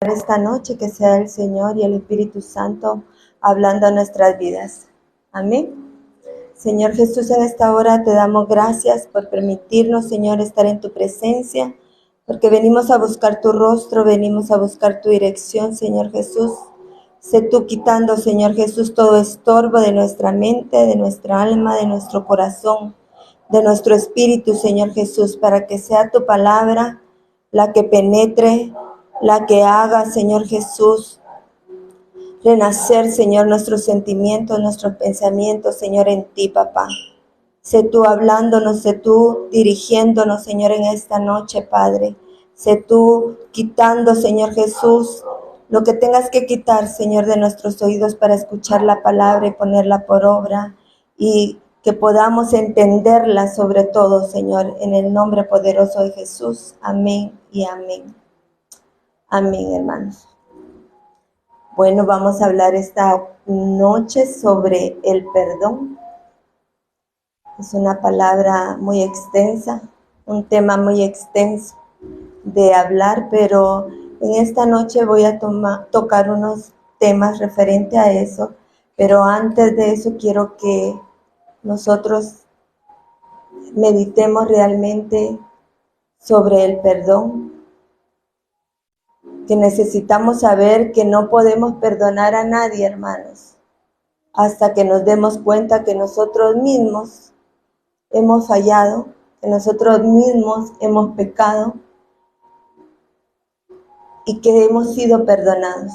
esta noche, que sea el Señor y el Espíritu Santo hablando a nuestras vidas. Amén. Señor Jesús, en esta hora te damos gracias por permitirnos, Señor, estar en tu presencia, porque venimos a buscar tu rostro, venimos a buscar tu dirección, Señor Jesús. Sé tú quitando, Señor Jesús, todo estorbo de nuestra mente, de nuestra alma, de nuestro corazón, de nuestro espíritu, Señor Jesús, para que sea tu palabra la que penetre, la que haga, Señor Jesús, renacer, Señor, nuestros sentimientos, nuestros pensamientos, Señor, en ti, papá. Sé tú hablándonos, sé tú dirigiéndonos, Señor, en esta noche, Padre. Sé tú quitando, Señor Jesús, lo que tengas que quitar, Señor, de nuestros oídos para escuchar la palabra y ponerla por obra, y que podamos entenderla sobre todo, Señor, en el nombre poderoso de Jesús. Amén y amén. Amén, hermanos. Bueno, vamos a hablar esta noche sobre el perdón. Es una palabra muy extensa, un tema muy extenso de hablar, pero en esta noche voy a tocar unos temas referentes a eso. Pero antes de eso quiero que nosotros meditemos realmente sobre el perdón, que necesitamos saber que no podemos perdonar a nadie, hermanos, hasta que nos demos cuenta que nosotros mismos hemos fallado, que nosotros mismos hemos pecado y que hemos sido perdonados.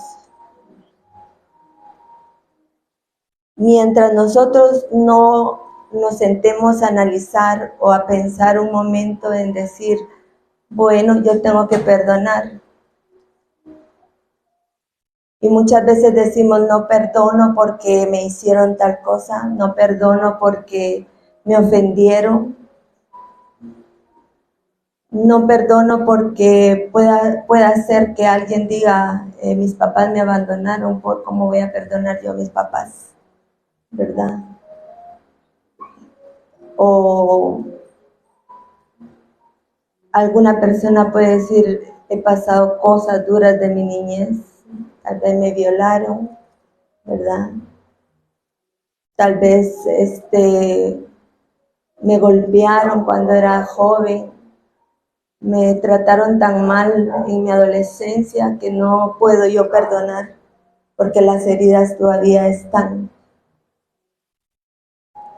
Mientras nosotros no nos sentemos a analizar o a pensar un momento en decir, bueno, yo tengo que perdonar. Y muchas veces decimos, no perdono porque me hicieron tal cosa, no perdono porque me ofendieron, no perdono porque pueda ser que alguien diga, mis papás me abandonaron, ¿cómo voy a perdonar yo a mis papás? ¿Verdad? O alguna persona puede decir, he pasado cosas duras de mi niñez, tal vez me violaron, ¿verdad? Tal vez me golpearon cuando era joven, me trataron tan mal en mi adolescencia que no puedo yo perdonar porque las heridas todavía están.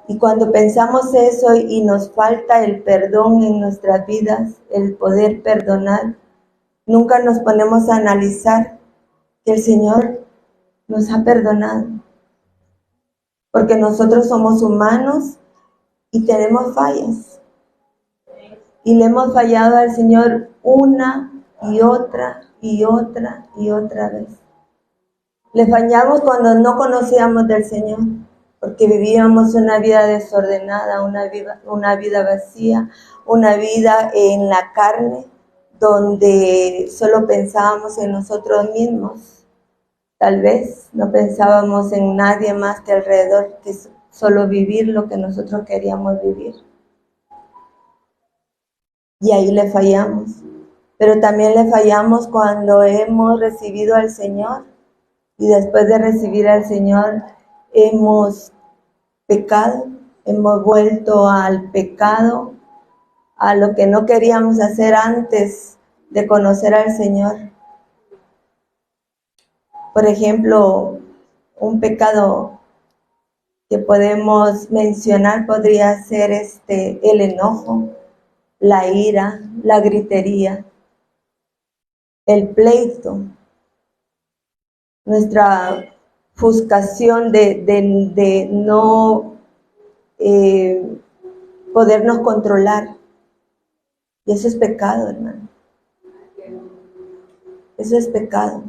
Y cuando pensamos eso y nos falta el perdón en nuestras vidas, el poder perdonar, nunca nos ponemos a analizar que el Señor nos ha perdonado. Porque nosotros somos humanos y tenemos fallas. Y le hemos fallado al Señor una y otra y otra y otra vez. Le fallamos cuando no conocíamos del Señor, porque vivíamos una vida desordenada, una vida vacía, una vida en la carne, donde solo pensábamos en nosotros mismos. Tal vez no pensábamos en nadie más que alrededor, que solo vivir lo que nosotros queríamos vivir. Y ahí le fallamos. Pero también le fallamos cuando hemos recibido al Señor. Y después de recibir al Señor, hemos pecado, hemos vuelto al pecado, a lo que no queríamos hacer antes de conocer al Señor. Por ejemplo, un pecado que podemos mencionar podría ser el enojo, la ira, la gritería, el pleito, nuestra ofuscación de no podernos controlar. Y eso es pecado, hermano. Eso es pecado.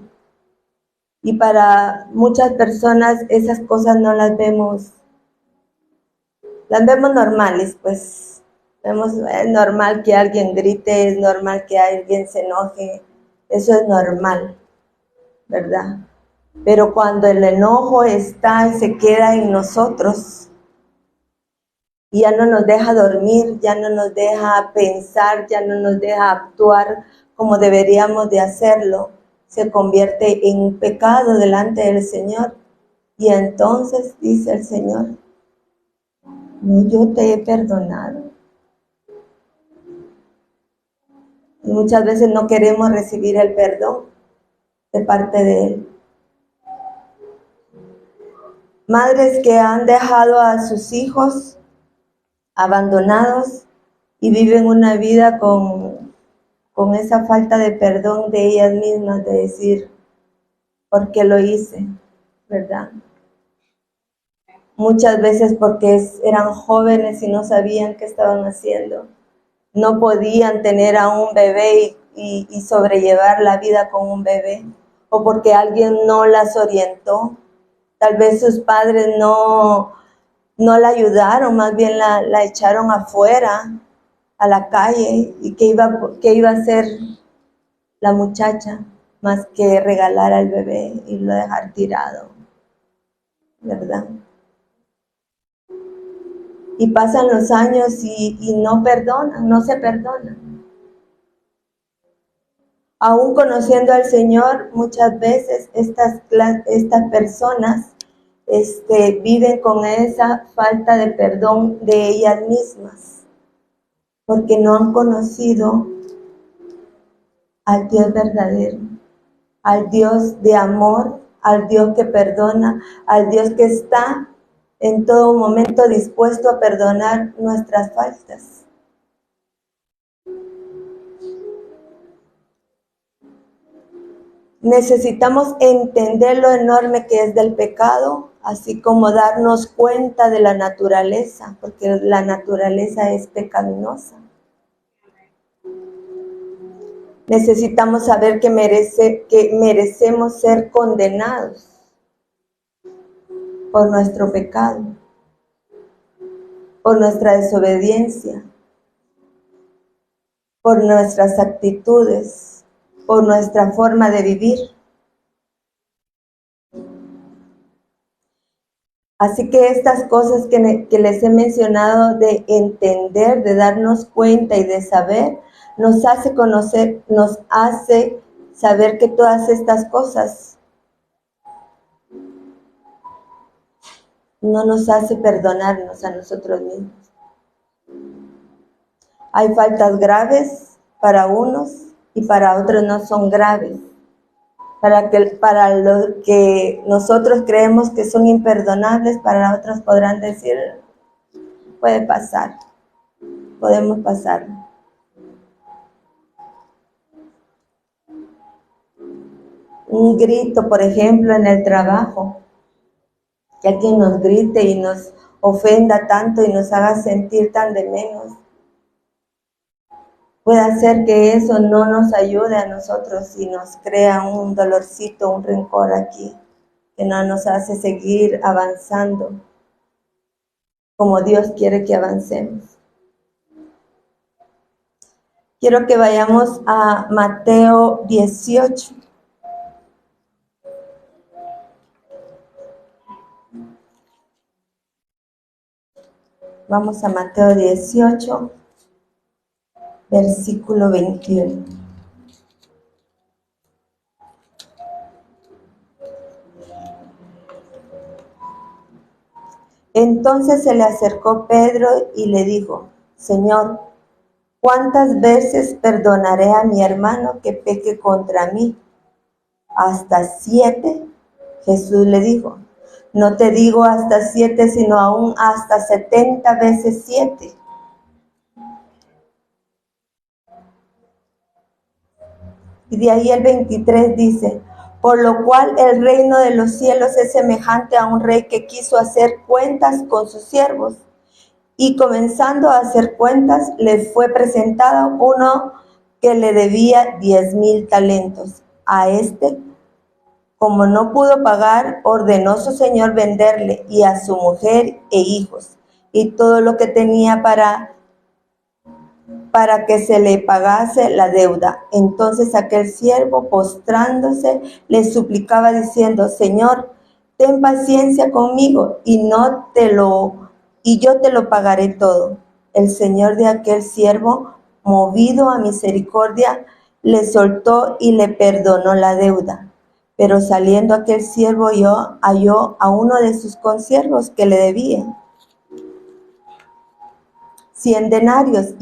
Y para muchas personas esas cosas no las vemos normales, pues. Es normal que alguien grite, es normal que alguien se enoje, eso es normal, ¿verdad? Pero cuando el enojo está y se queda en nosotros, y ya no nos deja dormir, ya no nos deja pensar, ya no nos deja actuar como deberíamos de hacerlo, se convierte en un pecado delante del Señor. Y entonces dice el Señor, no, yo te he perdonado. Y muchas veces no queremos recibir el perdón de parte de Él. Madres que han dejado a sus hijos abandonados y viven una vida con esa falta de perdón de ellas mismas, de decir, ¿por qué lo hice? ¿Verdad? Muchas veces porque eran jóvenes y no sabían qué estaban haciendo. No podían tener a un bebé y sobrellevar la vida con un bebé. O porque alguien no las orientó. Tal vez sus padres no la ayudaron, más bien la echaron afuera, a la calle. ¿Y qué iba a hacer la muchacha? Más que regalar al bebé y lo dejar tirado. ¿Verdad? Y pasan los años y no perdonan, no se perdonan. Aún conociendo al Señor, muchas veces estas personas viven con esa falta de perdón de ellas mismas, porque no han conocido al Dios verdadero, al Dios de amor, al Dios que perdona, al Dios que está en todo momento dispuesto a perdonar nuestras faltas. Necesitamos entender lo enorme que es del pecado, así como darnos cuenta de la naturaleza, porque la naturaleza es pecaminosa. Necesitamos saber que merecemos ser condenados por nuestro pecado, por nuestra desobediencia, por nuestras actitudes, por nuestra forma de vivir. Así que estas cosas que les he mencionado, de entender, de darnos cuenta y de saber, nos hace conocer, nos hace saber que todas estas cosas no nos hace perdonarnos a nosotros mismos. Hay faltas graves para unos y para otros no son graves. Para lo que nosotros creemos que son imperdonables, para otros podrán decir, puede pasar, podemos pasar. Un grito, por ejemplo, en el trabajo, que alguien nos grite y nos ofenda tanto y nos haga sentir tan de menos. Puede hacer que eso no nos ayude a nosotros y nos crea un dolorcito, un rencor aquí, que no nos hace seguir avanzando como Dios quiere que avancemos. Quiero que vayamos a Mateo 18. Vamos a Mateo 18, versículo 21. Entonces se le acercó Pedro y le dijo, Señor, ¿cuántas veces perdonaré a mi hermano que peque contra mí? ¿Hasta 7? Jesús le dijo, no te digo hasta 7, sino aún hasta 70 veces 7. Y de ahí el 23 dice, por lo cual el reino de los cielos es semejante a un rey que quiso hacer cuentas con sus siervos. Y comenzando a hacer cuentas, le fue presentado uno que le debía 10,000 talentos. A este, como no pudo pagar, ordenó su señor venderle y a su mujer e hijos, y todo lo que tenía para que se le pagase la deuda. Entonces aquel siervo, postrándose, le suplicaba diciendo, Señor, ten paciencia conmigo y yo te lo pagaré todo. El señor de aquel siervo, movido a misericordia, le soltó y le perdonó la deuda. Pero saliendo aquel siervo halló a uno de sus consiervos que le debía 100 denarios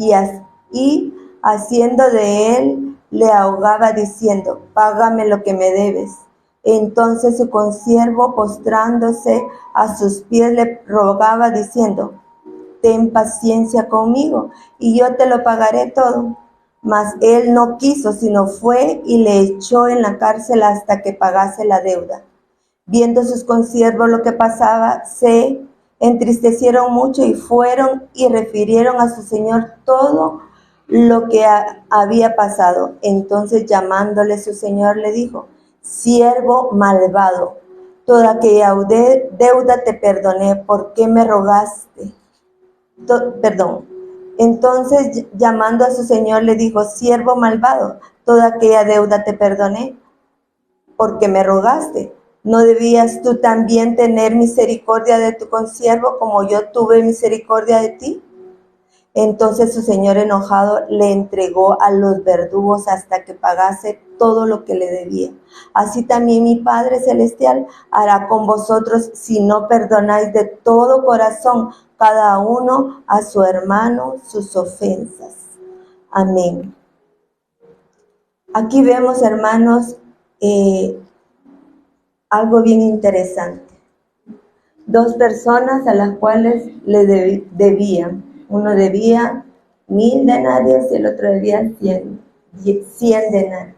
y haciendo de él le ahogaba diciendo: págame lo que me debes. Entonces su consiervo, postrándose a sus pies, le rogaba diciendo: ten paciencia conmigo y yo te lo pagaré todo. Mas él no quiso, sino fue y le echó en la cárcel hasta que pagase la deuda. Viendo sus consiervos lo que pasaba, se entristecieron mucho y fueron y refirieron a su señor todo lo que había pasado. Entonces, llamándole su señor, le dijo: siervo malvado, toda aquella deuda te perdoné, ¿por qué me rogaste? Perdón. Entonces, llamando a su señor, le dijo: siervo malvado, toda aquella deuda te perdoné, porque me rogaste. ¿No debías tú también tener misericordia de tu consiervo como yo tuve misericordia de ti? Entonces su señor, enojado, le entregó a los verdugos hasta que pagase todo lo que le debía. Así también mi Padre Celestial hará con vosotros si no perdonáis de todo corazón cada uno a su hermano sus ofensas. Amén. Aquí vemos, hermanos, algo bien interesante. Dos personas a las cuales le debían. Uno debía 1000 denarios y el otro debía 100 denarios.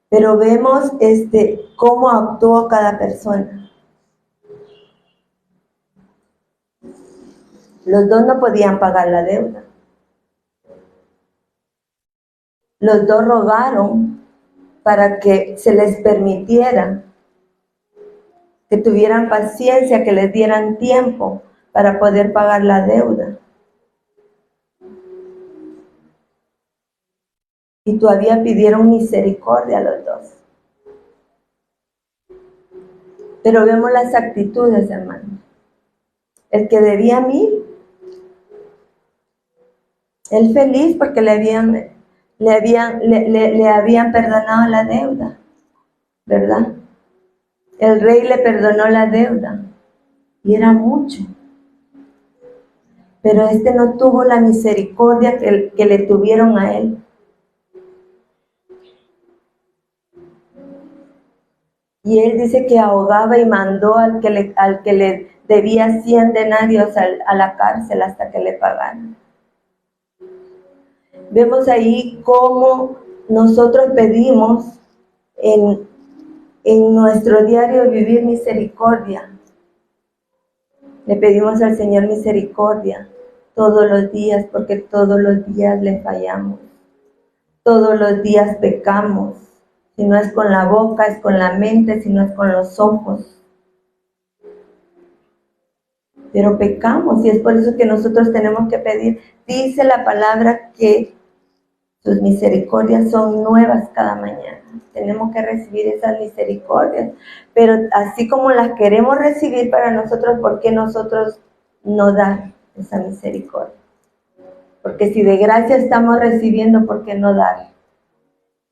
Pero vemos cómo actuó cada persona. Los dos no podían pagar la deuda. Los dos rogaron para que se les permitiera, que tuvieran paciencia, que les dieran tiempo para poder pagar la deuda. Y todavía pidieron misericordia a los dos. Pero vemos las actitudes, hermanos. El que debía 1000, él feliz porque le habían perdonado la deuda, ¿verdad? El rey le perdonó la deuda y era mucho. Pero no tuvo la misericordia que le tuvieron a él. Y él dice que ahogaba y mandó al que le debía 100 denarios a la cárcel hasta que le pagaran. Vemos ahí cómo nosotros pedimos en nuestro diario vivir misericordia. Le pedimos al Señor misericordia todos los días, porque todos los días le fallamos. Todos los días pecamos. Si no es con la boca, es con la mente, si no es con los ojos. Pero pecamos y es por eso que nosotros tenemos que pedir. Dice la palabra que sus misericordias son nuevas cada mañana. Tenemos que recibir esas misericordias. Pero así como las queremos recibir para nosotros, ¿por qué nosotros no dar esa misericordia? Porque si de gracia estamos recibiendo, ¿por qué no dar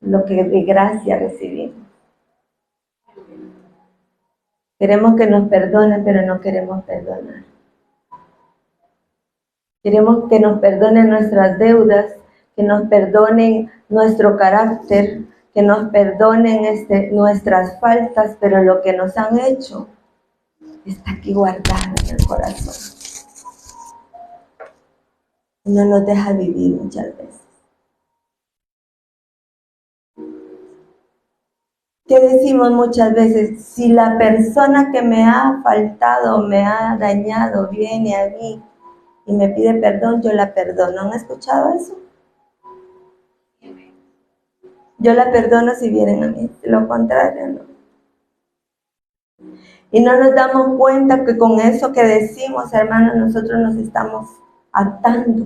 lo que de gracia recibimos? Queremos que nos perdonen, pero no queremos perdonar. Queremos que nos perdonen nuestras deudas, que nos perdonen nuestro carácter, que nos perdonen nuestras faltas, pero lo que nos han hecho está aquí guardado en el corazón. No nos deja vivir muchas veces. ¿Qué decimos muchas veces? Si la persona que me ha faltado, me ha dañado, viene a mí y me pide perdón, yo la perdono. ¿Han escuchado eso? Yo la perdono si vienen a mí, lo contrario no. Y no nos damos cuenta que con eso que decimos, hermanos, nosotros nos estamos atando.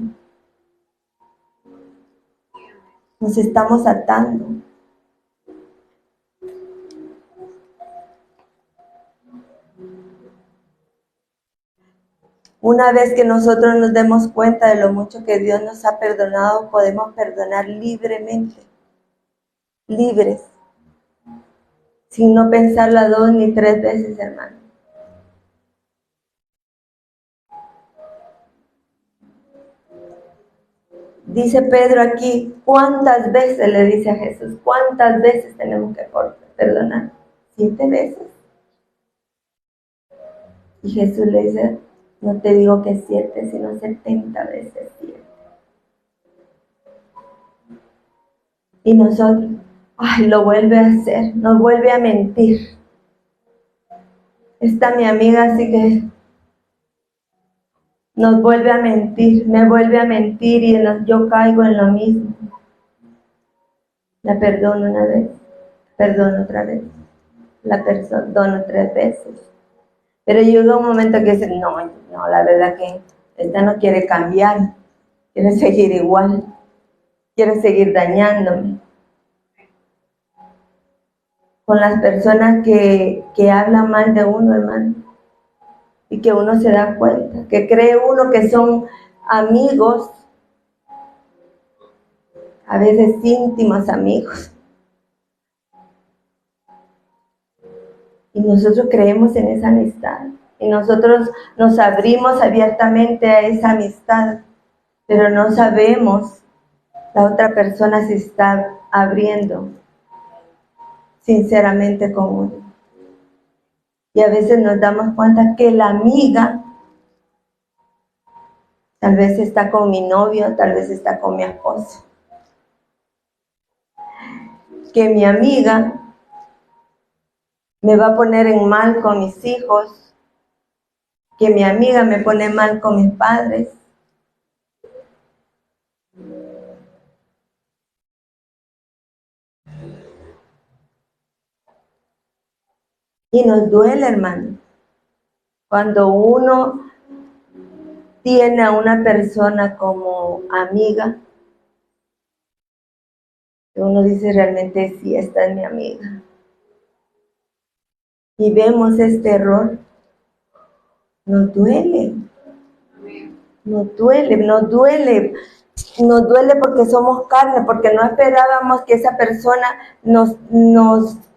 Nos estamos atando. Una vez que nosotros nos demos cuenta de lo mucho que Dios nos ha perdonado, podemos perdonar libremente, libres, sin no pensarla 2 ni 3 veces, hermano. Dice Pedro aquí, ¿cuántas veces le dice a Jesús? ¿Cuántas veces tenemos que perdonar? 7 veces. Y Jesús le dice, no te digo que 7, sino 70 veces 7. Y nosotros, ay, lo vuelve a hacer, nos vuelve a mentir. Esta mi amiga así que nos vuelve a mentir, me vuelve a mentir y yo caigo en lo mismo. La perdono una vez, perdono otra vez, la perdono 3 veces. Pero llega un momento que dice, no, la verdad que esta no quiere cambiar, quiere seguir igual, quiere seguir dañándome. Con las personas que hablan mal de uno, hermano, y que uno se da cuenta, que cree uno que son amigos, a veces íntimos amigos. Y nosotros creemos en esa amistad. Y nosotros nos abrimos abiertamente a esa amistad. Pero no sabemos la otra persona si está abriendo sinceramente con uno. Y a veces nos damos cuenta que la amiga tal vez está con mi novio, tal vez está con mi esposo. Que mi amiga me va a poner en mal con mis hijos, que mi amiga me pone mal con mis padres. Y nos duele, hermano, cuando uno tiene a una persona como amiga, que uno dice realmente sí, esta es mi amiga. Y vemos este error, nos duele, nos duele, nos duele. Nos duele porque somos carne, porque no esperábamos que esa persona nos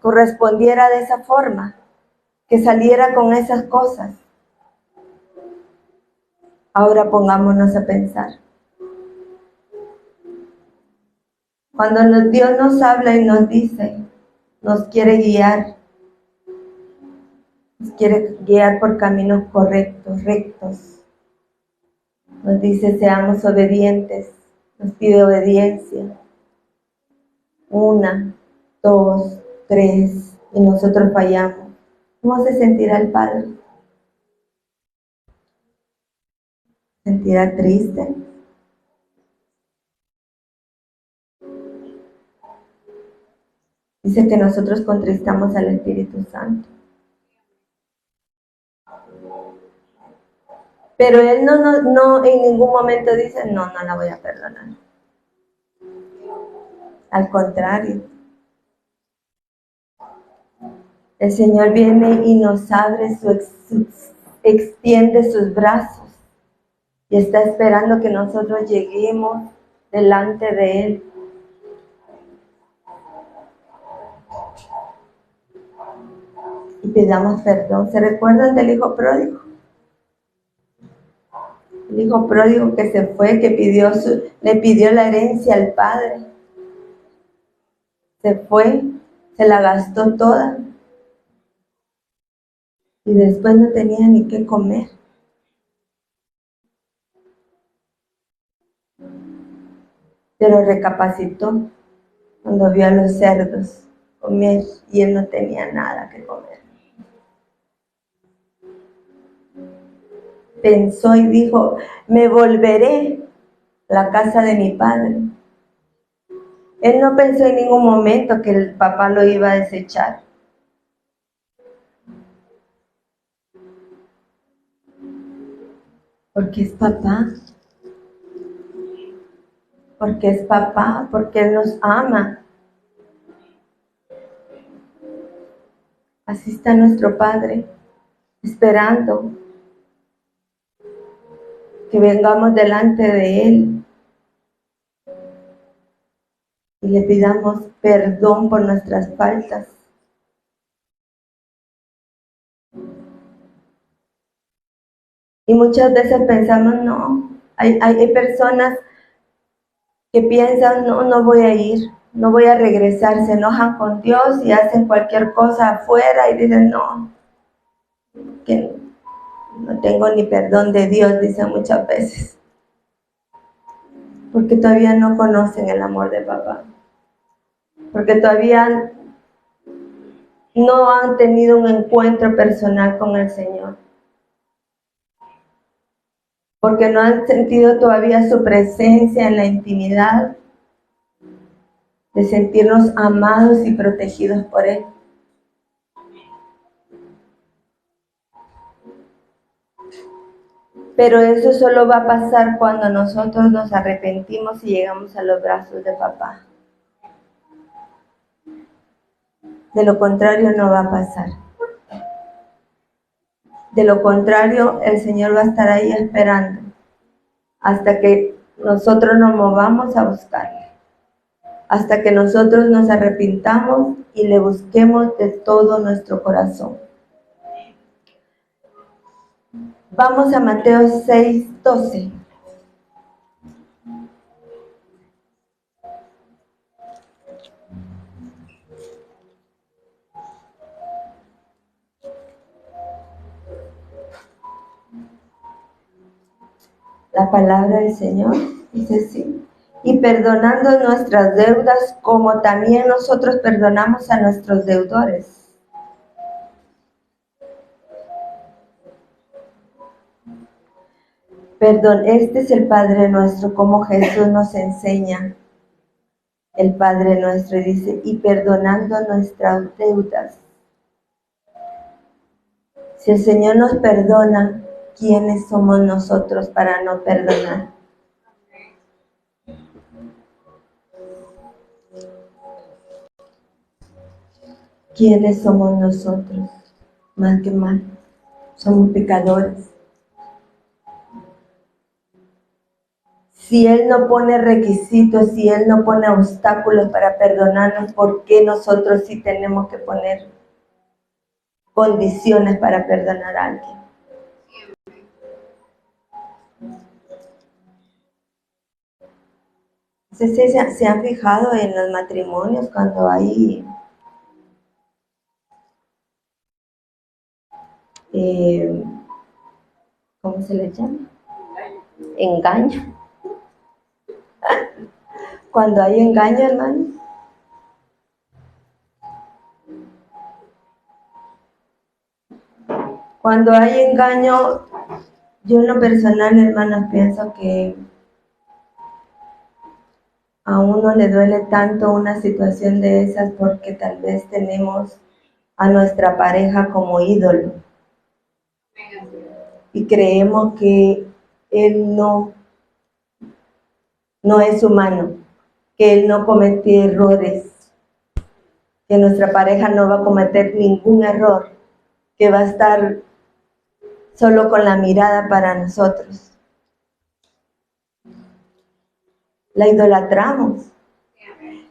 correspondiera de esa forma, que saliera con esas cosas. Ahora pongámonos a pensar. Cuando Dios nos habla y nos dice, nos quiere guiar por caminos correctos, rectos. Nos dice, seamos obedientes, nos pide obediencia. 1, 2, 3, y nosotros fallamos. ¿Cómo se sentirá el Padre? ¿Sentirá triste? Dice que nosotros contristamos al Espíritu Santo. Pero Él no en ningún momento dice, no la voy a perdonar. Al contrario, el Señor viene y nos abre, extiende sus brazos y está esperando que nosotros lleguemos delante de Él. Y pidamos perdón. ¿Se recuerdan del hijo pródigo? El hijo pródigo que se fue, que le pidió la herencia al padre. Se fue, se la gastó toda. Y después no tenía ni qué comer. Pero recapacitó cuando vio a los cerdos comer y él no tenía nada que comer. Pensó y dijo, me volveré a la casa de mi padre. Él no pensó en ningún momento que el papá lo iba a desechar. Porque es papá. Porque es papá, porque Él nos ama. Así está nuestro Padre, esperando que vengamos delante de Él y le pidamos perdón por nuestras faltas. Y muchas veces pensamos, no, hay personas que piensan, no, no voy a ir, no voy a regresar, se enojan con Dios y hacen cualquier cosa afuera y dicen, no, que no tengo ni perdón de Dios, dicen muchas veces, porque todavía no conocen el amor de papá, porque todavía no han tenido un encuentro personal con el Señor, porque no han sentido todavía su presencia en la intimidad, de sentirnos amados y protegidos por Él. Pero eso solo va a pasar cuando nosotros nos arrepentimos y llegamos a los brazos de papá. De lo contrario no va a pasar. De lo contrario, el Señor va a estar ahí esperando hasta que nosotros nos movamos a buscarle. Hasta que nosotros nos arrepintamos y le busquemos de todo nuestro corazón. Vamos a Mateo 6:12. La palabra del Señor dice así: y perdonando nuestras deudas como también nosotros perdonamos a nuestros deudores. Perdón, este es el Padre nuestro, como Jesús nos enseña. El Padre nuestro dice, y perdonando nuestras deudas. Si el Señor nos perdona, ¿quiénes somos nosotros para no perdonar? ¿Quiénes somos nosotros? Más que mal, somos pecadores. Si Él no pone requisitos, si Él no pone obstáculos para perdonarnos, ¿por qué nosotros sí tenemos que poner condiciones para perdonar a alguien? ¿Se han fijado en los matrimonios cuando hay ¿cómo se le llama? Engaño. Cuando hay engaño, hermano, cuando hay engaño, yo en lo personal, hermanos, pienso que a uno le duele tanto una situación de esas porque tal vez tenemos a nuestra pareja como ídolo y creemos que él no es humano, que él no comete errores, que nuestra pareja no va a cometer ningún error, que va a estar solo con la mirada para nosotros. La idolatramos.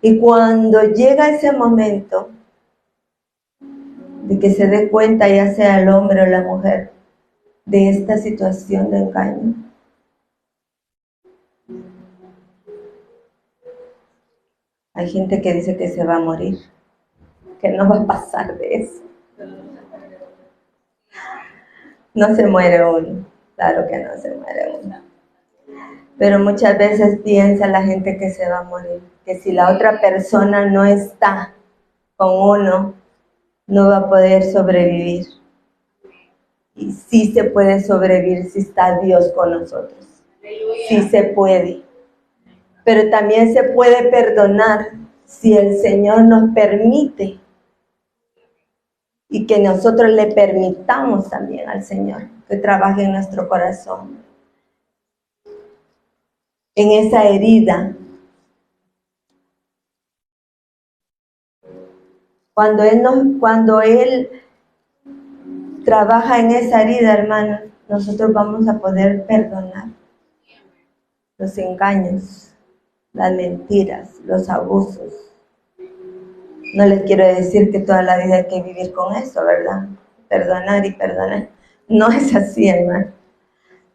Y cuando llega ese momento de que se dé cuenta, ya sea el hombre o la mujer, de esta situación de engaño, hay gente que dice que se va a morir, que no va a pasar de eso. No se muere uno, claro que no se muere uno. Pero muchas veces piensa la gente que se va a morir, que si la otra persona no está con uno, no va a poder sobrevivir. Y sí se puede sobrevivir si está Dios con nosotros. Sí se puede. Pero también se puede perdonar si el Señor nos permite y que nosotros le permitamos también al Señor que trabaje en nuestro corazón, en esa herida. Cuando Él trabaja en esa herida, hermanos, nosotros vamos a poder perdonar. los engaños, las mentiras, los abusos. No les quiero decir que toda la vida hay que vivir con eso, ¿verdad? Perdonar y perdonar. No es así, hermano.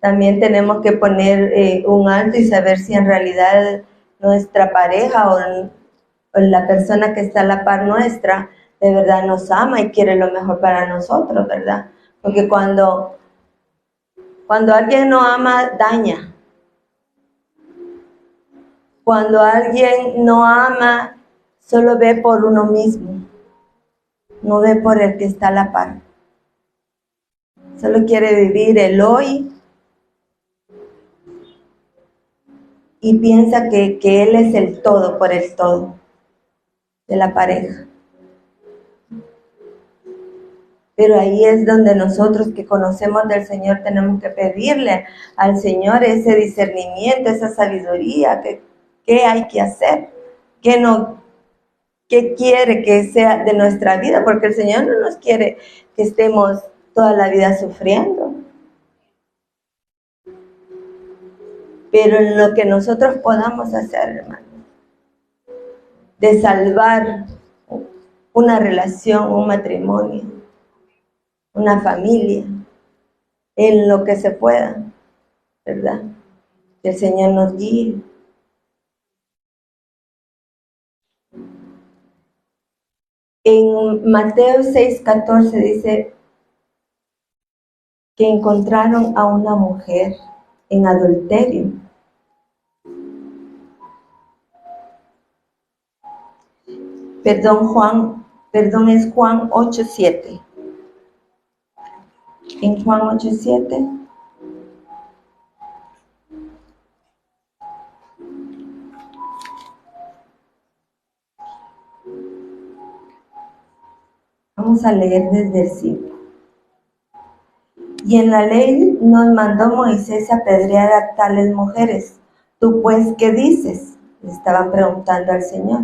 También tenemos que poner un alto y saber si en realidad nuestra pareja o la persona que está a la par nuestra de verdad nos ama y quiere lo mejor para nosotros, ¿verdad? Porque cuando alguien no ama, daña. Cuando alguien no ama, solo ve por uno mismo, no ve por el que está a la par. Solo quiere vivir el hoy y piensa que él es el todo por el todo de la pareja. Pero ahí es donde nosotros que conocemos del Señor tenemos que pedirle al Señor ese discernimiento, esa sabiduría, qué hay que hacer, qué quiere que sea de nuestra vida, porque el Señor no nos quiere que estemos toda la vida sufriendo. Pero en lo que nosotros podamos hacer, hermano, de salvar una relación, un matrimonio, una familia, en lo que se pueda, ¿verdad? Que el Señor nos guíe. En Mateo 6:14 dice que encontraron a una mujer en adulterio. Es Juan 8:7. En Juan 8:7 vamos a leer desde el 5. Y en la ley nos mandó Moisés apedrear a tales mujeres. ¿Tú pues qué dices?, le estaban preguntando al Señor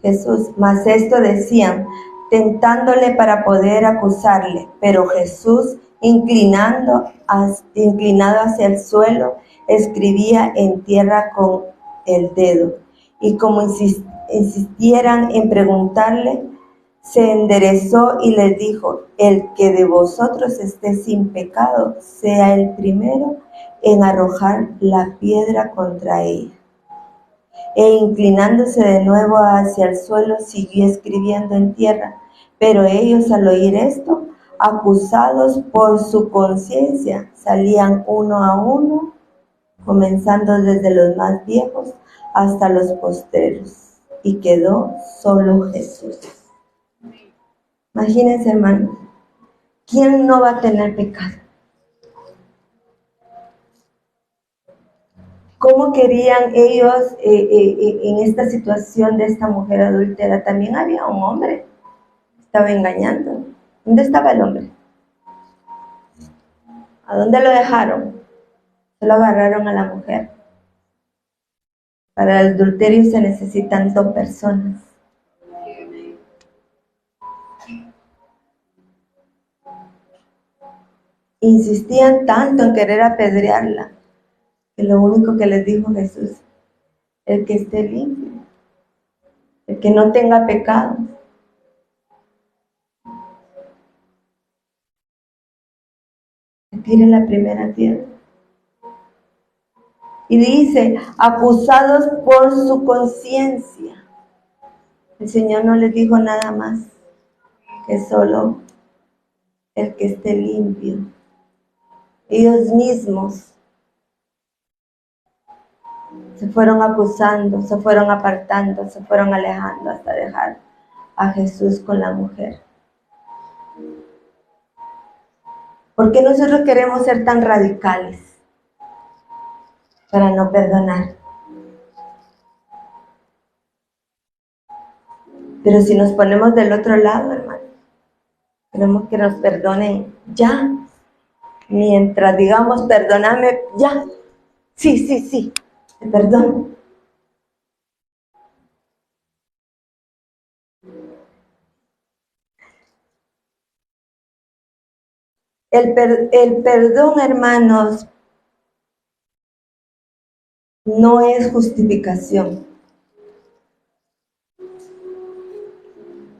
Jesús. Mas esto decían, tentándole para poder acusarle. Pero Jesús, inclinado hacia el suelo, escribía en tierra con el dedo. Y como insistieran en preguntarle, se enderezó y les dijo, el que de vosotros esté sin pecado, sea el primero en arrojar la piedra contra ella. E inclinándose de nuevo hacia el suelo, siguió escribiendo en tierra. Pero ellos, al oír esto, acusados por su conciencia, salían uno a uno, comenzando desde los más viejos hasta los postreros, y quedó solo Jesús. Imagínense, hermanos, ¿quién no va a tener pecado? ¿Cómo querían ellos en esta situación de esta mujer adúltera? También había un hombre, estaba engañando. ¿Dónde estaba el hombre? ¿A dónde lo dejaron? Solo agarraron a la mujer. Para el adulterio se necesitan 2 personas. Insistían tanto en querer apedrearla, que lo único que les dijo Jesús, el que esté limpio, el que no tenga pecado. Que tire la primera piedra. Y dice, acusados por su conciencia. El Señor no les dijo nada más, que solo el que esté limpio. Ellos mismos se fueron acusando, se fueron apartando, se fueron alejando hasta dejar a Jesús con la mujer. ¿Por qué nosotros queremos ser tan radicales para no perdonar? Pero si nos ponemos del otro lado, hermano, queremos que nos perdonen ya. Mientras digamos, perdóname ya. Sí, te perdono. El perdón, hermanos, no es justificación.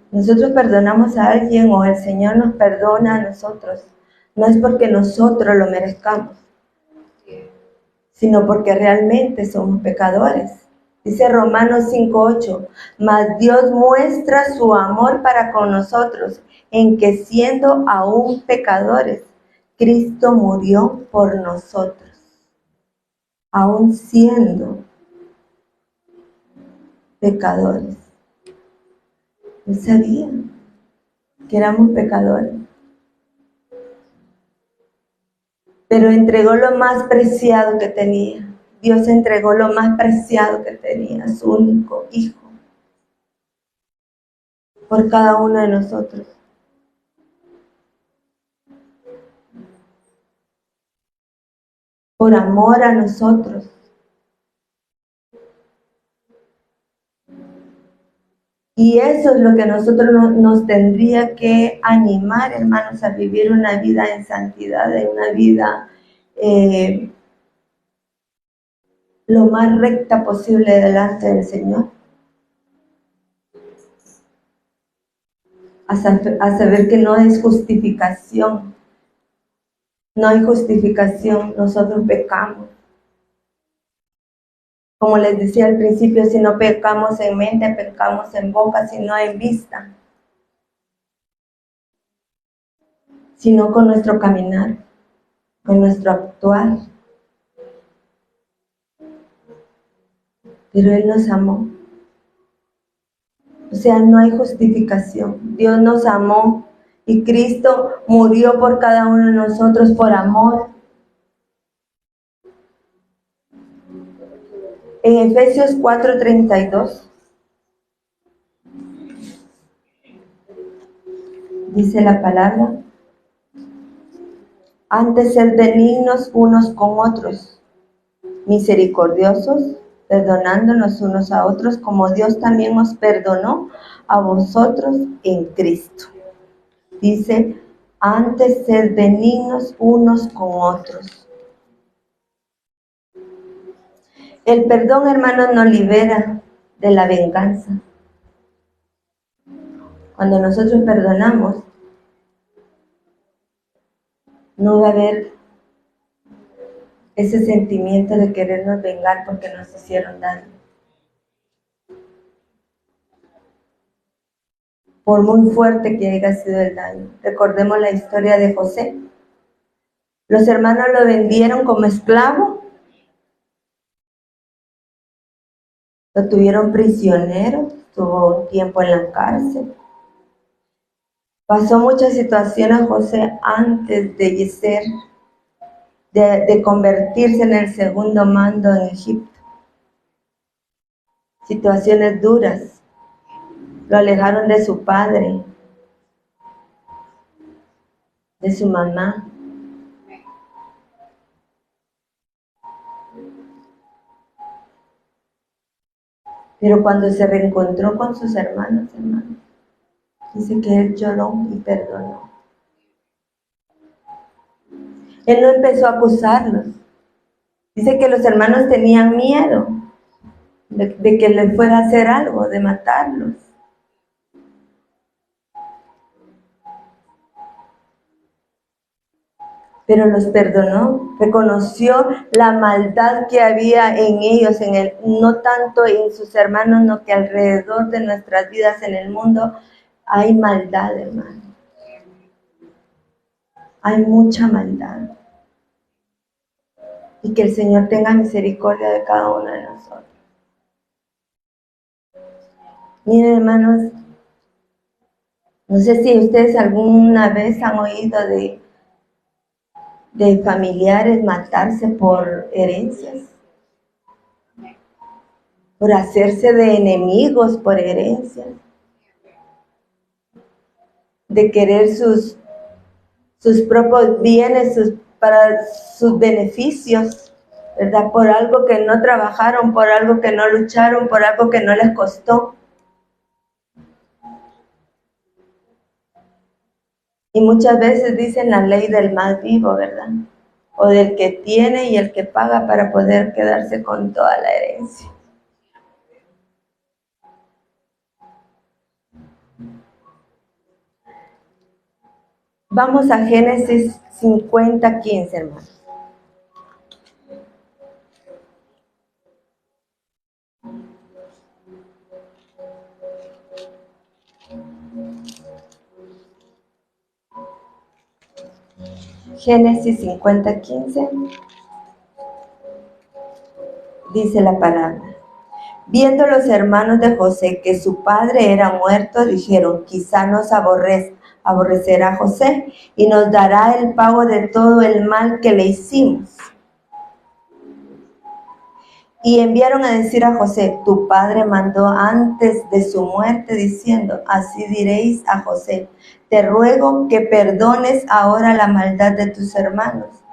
Nosotros perdonamos a alguien o el Señor nos perdona a nosotros. No es porque nosotros lo merezcamos, sino porque realmente somos pecadores. Dice Romanos 5:8, mas Dios muestra su amor para con nosotros, en que siendo aún pecadores, Cristo murió por nosotros. Aún siendo pecadores. Él sabía que éramos pecadores, pero entregó lo más preciado que tenía. Dios entregó lo más preciado que tenía, su único Hijo, por cada uno de nosotros. Por amor a nosotros. Y eso es lo que nosotros nos tendría que animar, hermanos, a vivir una vida en santidad, una vida lo más recta posible delante del Señor. A saber que no es justificación. No hay justificación, nosotros pecamos. Como les decía al principio, si no pecamos en mente, pecamos en boca, si no en vista, sino con nuestro caminar, con nuestro actuar. Pero Él nos amó. O sea, no hay justificación. Dios nos amó y Cristo murió por cada uno de nosotros por amor. En Efesios 4:32 dice la palabra: antes sed benignos unos con otros, misericordiosos, perdonándonos unos a otros, como Dios también os perdonó a vosotros en Cristo. Dice, antes sed benignos unos con otros. El perdón, hermanos, nos libera de la venganza. Cuando nosotros perdonamos, no va a haber ese sentimiento de querernos vengar porque nos hicieron daño. Por muy fuerte que haya sido el daño. Recordemos la historia de José. Los hermanos lo vendieron como esclavo. Lo tuvieron prisionero, estuvo un tiempo en la cárcel. Pasó muchas situaciones José antes de convertirse en el segundo mando en Egipto. Situaciones duras. Lo alejaron de su padre, de su mamá. Pero cuando se reencontró con sus hermanos, dice que él lloró y perdonó. Él no empezó a acusarlos. Dice que los hermanos tenían miedo de que le fuera a hacer algo, de matarlos. Pero los perdonó, reconoció la maldad que había en ellos, no tanto en sus hermanos, no que alrededor de nuestras vidas en el mundo hay maldad, hermano. Hay mucha maldad. Y que el Señor tenga misericordia de cada uno de nosotros. Miren, hermanos, no sé si ustedes alguna vez han oído de familiares matarse por herencias, por hacerse de enemigos por herencias, de querer sus propios bienes para sus beneficios, ¿verdad? Por algo que no trabajaron, por algo que no lucharon, por algo que no les costó. Y muchas veces dicen la ley del más vivo, ¿verdad? o del que tiene y el que paga para poder quedarse con toda la herencia. Vamos a Génesis 50:15, hermanos. Génesis 50:15 dice la palabra. Viendo los hermanos de José que su padre era muerto, dijeron, quizá nos aborrecerá José y nos dará el pago de todo el mal que le hicimos. Y enviaron a decir a José, tu padre mandó antes de su muerte diciendo, así diréis a José, te ruego que perdones ahora la maldad de tus hermanos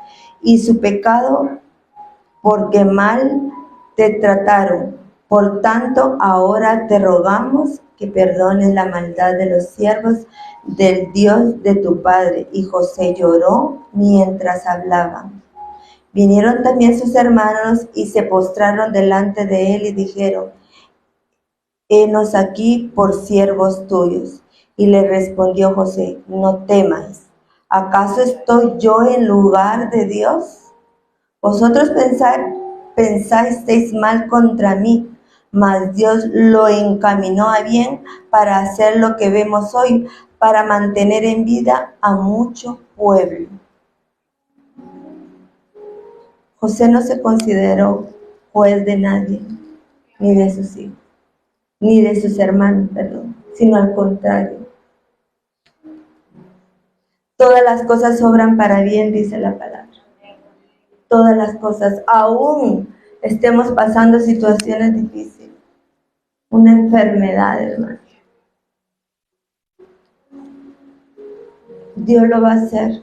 y su pecado porque mal te trataron. Por tanto, ahora te rogamos que perdones la maldad de los siervos del Dios de tu padre. Y José lloró mientras hablaban. Vinieron también sus hermanos y se postraron delante de él y dijeron, henos aquí por siervos tuyos. Y le respondió José, no temáis, ¿acaso estoy yo en lugar de Dios? Vosotros pensasteis mal contra mí, mas Dios lo encaminó a bien para hacer lo que vemos hoy, para mantener en vida a mucho pueblo. José no se consideró juez de nadie, ni de sus hijos, ni de sus hermanos, sino al contrario. Todas las cosas obran para bien, dice la palabra. Todas las cosas, aún estemos pasando situaciones difíciles, una enfermedad, hermano. Dios lo va a hacer.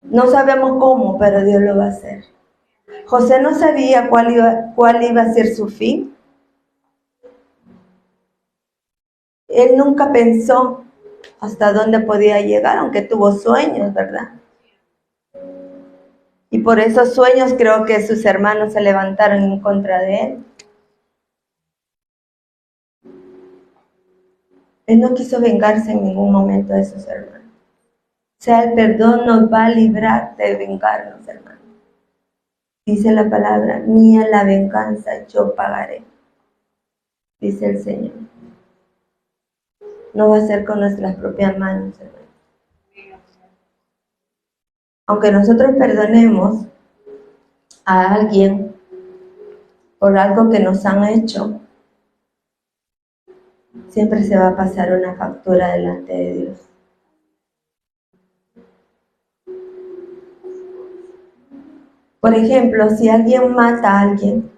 No sabemos cómo, pero Dios lo va a hacer. José no sabía cuál iba a ser su fin. Él nunca pensó hasta dónde podía llegar, aunque tuvo sueños, ¿verdad? Y por esos sueños creo que sus hermanos se levantaron en contra de él. Él no quiso vengarse en ningún momento de sus hermanos. O sea, el perdón nos va a librar de vengarnos, hermanos. Dice la palabra, mía la venganza, yo pagaré, dice el Señor. No va a ser con nuestras propias manos, hermanos. Aunque nosotros perdonemos a alguien por algo que nos han hecho, siempre se va a pasar una factura delante de Dios. Por ejemplo, si alguien mata a alguien,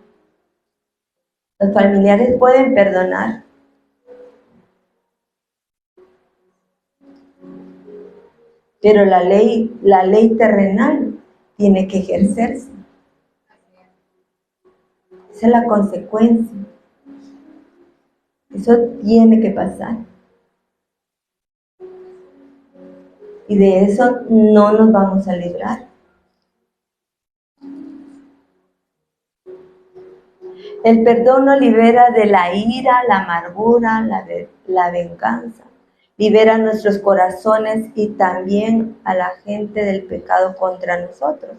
los familiares pueden perdonar. Pero la ley terrenal tiene que ejercerse. Esa es la consecuencia. Eso tiene que pasar. Y de eso no nos vamos a librar. El perdón nos libera de la ira, la amargura, la venganza. Libera nuestros corazones y también a la gente del pecado contra nosotros.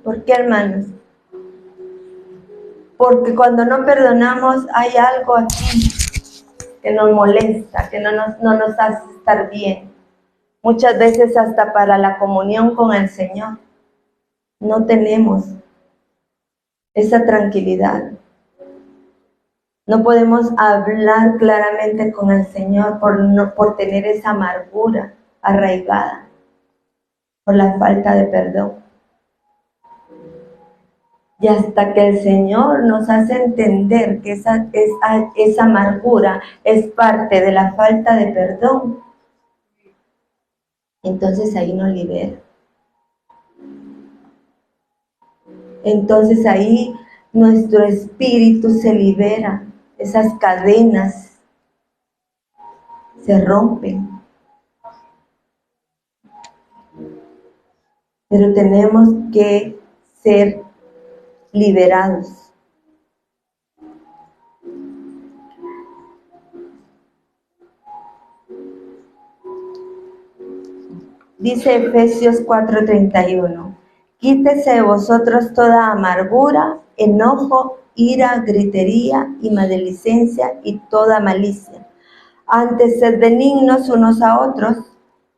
¿Por qué, hermanos? Porque cuando no perdonamos hay algo aquí que nos molesta, que no nos hace estar bien. Muchas veces hasta para la comunión con el Señor no tenemos esa tranquilidad. No podemos hablar claramente con el Señor por tener esa amargura arraigada, por la falta de perdón. Y hasta que el Señor nos hace entender que esa amargura es parte de la falta de perdón, entonces ahí nos libera. Entonces ahí nuestro espíritu se libera, esas cadenas se rompen. pero tenemos que ser liberados. Dice Efesios 4:31, quítese de vosotros toda amargura, enojo, ira, gritería y maledicencia y toda malicia. Antes sed benignos unos a otros,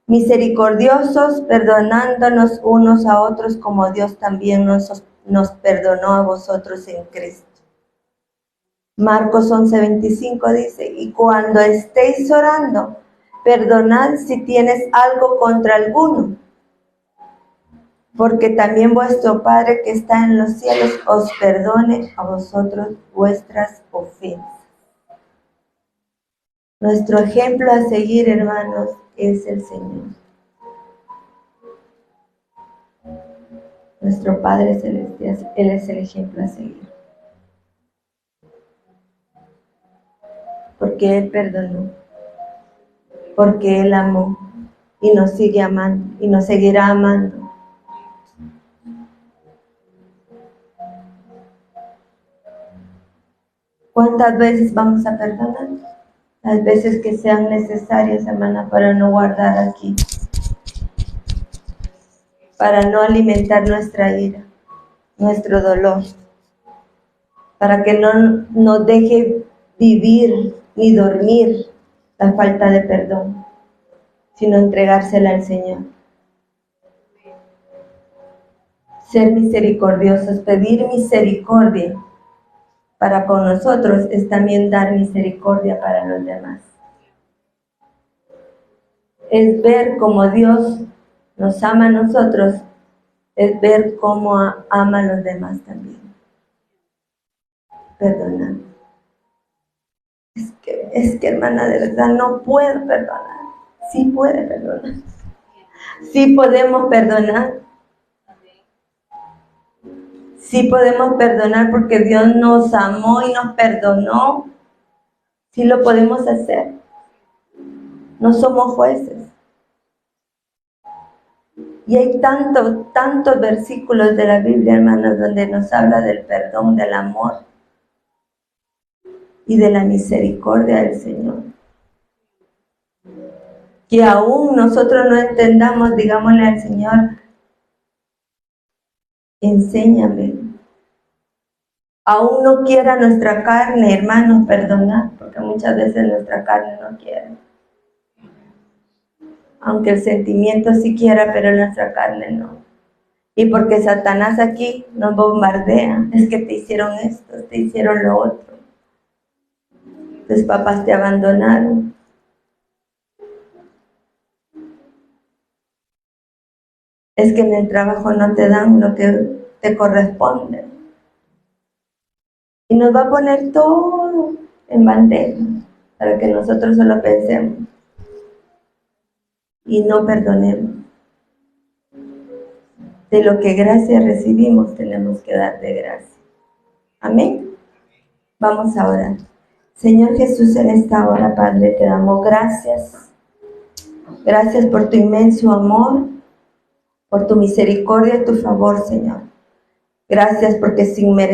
misericordiosos, perdonándonos unos a otros como Dios también nos perdonó a vosotros en Cristo. Marcos 11:25 dice, y cuando estéis orando, perdonad si tienes algo contra alguno, porque también vuestro Padre que está en los cielos os perdone a vosotros vuestras ofensas. Nuestro ejemplo a seguir, hermanos, es el Señor. Nuestro Padre Celestial, Él es el ejemplo a seguir. Porque Él perdonó, porque Él amó y nos sigue amando y nos seguirá amando. ¿Cuántas veces vamos a perdonar? Las veces que sean necesarias, hermana, para no guardar aquí, para no alimentar nuestra ira, nuestro dolor, para que no nos deje vivir ni dormir la falta de perdón, sino entregársela al Señor. Ser misericordiosos, pedir misericordia para con nosotros es también dar misericordia para los demás. Es ver cómo Dios nos ama a nosotros, es ver cómo ama a los demás también. Perdonar. Es que hermana, de verdad no puedo perdonar. Sí puede perdonar. Sí podemos perdonar. Sí podemos perdonar porque Dios nos amó y nos perdonó. Sí lo podemos hacer. No somos jueces. Y hay tantos versículos de la Biblia, hermanos, donde nos habla del perdón, del amor y de la misericordia del Señor. Que aún nosotros no entendamos, digámosle al Señor, enséñame. Aún no quiera nuestra carne, hermanos, perdonar, porque muchas veces nuestra carne no quiere. Aunque el sentimiento sí quiera, pero nuestra carne no. Y porque Satanás aquí nos bombardea, es que te hicieron esto, te hicieron lo otro. Tus papás te abandonaron. Es que en el trabajo no te dan lo que te corresponde. Y nos va a poner todo en bandeja para que nosotros solo pensemos y no perdonemos. De lo que gracia recibimos, tenemos que dar de gracia. Amén. Vamos a orar. Señor Jesús, en esta hora, Padre, te damos gracias. Gracias por tu inmenso amor, por tu misericordia y tu favor, Señor. Gracias porque sin merecer